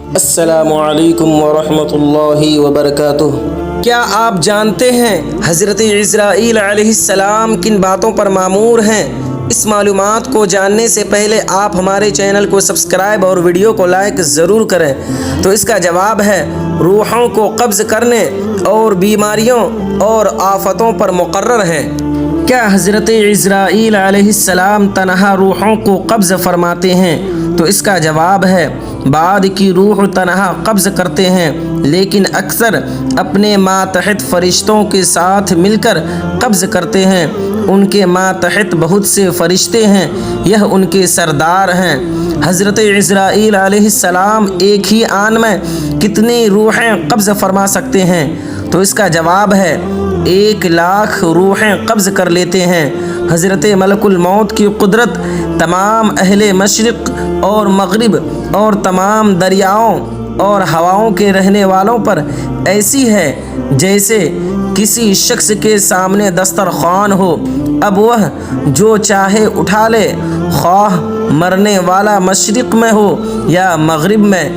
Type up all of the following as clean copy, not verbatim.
السلام علیکم ورحمۃ اللہ وبرکاتہ۔ کیا آپ جانتے ہیں حضرت عزرائیل علیہ السلام کن باتوں پر مامور ہیں؟ اس معلومات کو جاننے سے پہلے آپ ہمارے چینل کو سبسکرائب اور ویڈیو کو لائک ضرور کریں۔ تو اس کا جواب ہے روحوں کو قبض کرنے اور بیماریوں اور آفتوں پر مقرر ہیں۔ کیا حضرت عزرائیل علیہ السلام تنہا روحوں کو قبض فرماتے ہیں؟ تو اس کا جواب ہے بعد کی روح تنہا قبض کرتے ہیں، لیکن اکثر اپنے ماتحت فرشتوں کے ساتھ مل کر قبض کرتے ہیں۔ ان کے ماتحت بہت سے فرشتے ہیں، یہ ان کے سردار ہیں۔ حضرت عزرائیل علیہ السلام ایک ہی آن میں کتنی روحیں قبض فرما سکتے ہیں؟ تو اس کا جواب ہے 1,00,000 روحیں قبض کر لیتے ہیں۔ حضرت ملک الموت کی قدرت تمام اہل مشرق اور مغرب اور تمام دریاؤں اور ہواؤں کے رہنے والوں پر ایسی ہے جیسے کسی شخص کے سامنے دسترخوان ہو، اب وہ جو چاہے اٹھا لے، خواہ مرنے والا مشرق میں ہو یا مغرب میں۔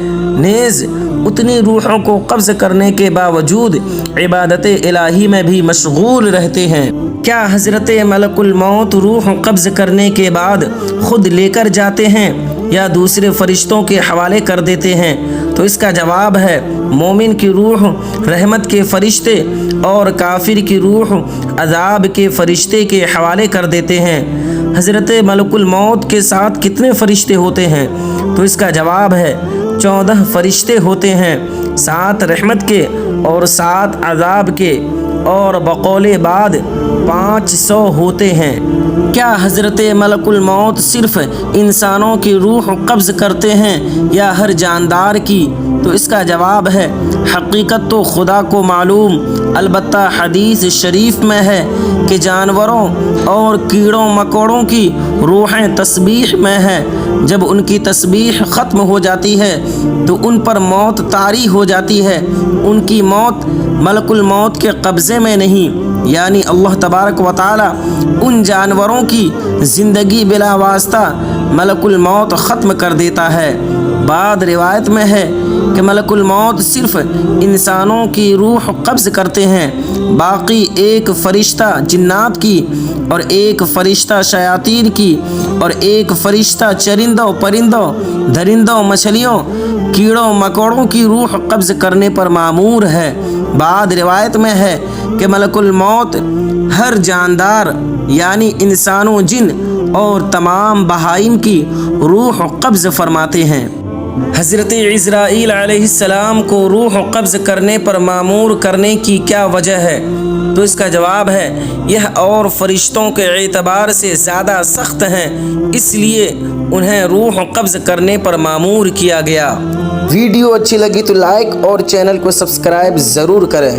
نیز اتنی روحوں کو قبض کرنے کے باوجود عبادت الہی میں بھی مشغول رہتے ہیں۔ کیا حضرت ملک الموت روح قبض کرنے کے بعد خود لے کر جاتے ہیں یا دوسرے فرشتوں کے حوالے کر دیتے ہیں؟ تو اس کا جواب ہے مومن کی روح رحمت کے فرشتے اور کافر کی روح عذاب کے فرشتے کے حوالے کر دیتے ہیں۔ حضرت ملک الموت کے ساتھ کتنے فرشتے ہوتے ہیں؟ تو اس کا جواب ہے 14 فرشتے ہوتے ہیں، 7 رحمت کے اور 7 عذاب کے، اور بقول بعد 500 ہوتے ہیں۔ کیا حضرت ملک الموت صرف انسانوں کی روح قبض کرتے ہیں یا ہر جاندار کی؟ تو اس کا جواب ہے حقیقت تو خدا کو معلوم، البتہ حدیث شریف میں ہے کہ جانوروں اور کیڑوں مکوڑوں کی روحیں تسبیح میں ہیں، جب ان کی تسبیح ختم ہو جاتی ہے تو ان پر موت طاری ہو جاتی ہے۔ ان کی موت ملک الموت کے قبضے میں نہیں، یعنی اللہ تبارک و تعالی ان جانوروں کی زندگی بلا واسطہ ملک الموت ختم کر دیتا ہے۔ بعد روایت میں ہے کہ ملک الموت صرف انسانوں کی روح قبض کرتے ہیں، باقی ایک فرشتہ جنات کی اور ایک فرشتہ شیاطین کی اور ایک فرشتہ چرندوں پرندوں درندوں مچھلیوں کیڑوں مکوڑوں کی روح قبض کرنے پر مامور ہے۔ بعد روایت میں ہے کہ ملک الموت ہر جاندار یعنی انسانوں، جن اور تمام بہائم کی روح قبض فرماتے ہیں۔ حضرت عزرائیل علیہ السلام کو روح قبض کرنے پر مامور کرنے کی کیا وجہ ہے؟ تو اس کا جواب ہے یہ اور فرشتوں کے اعتبار سے زیادہ سخت ہیں، اس لیے انہیں روح قبض کرنے پر مامور کیا گیا۔ ویڈیو اچھی لگی تو لائک اور چینل کو سبسکرائب ضرور کریں۔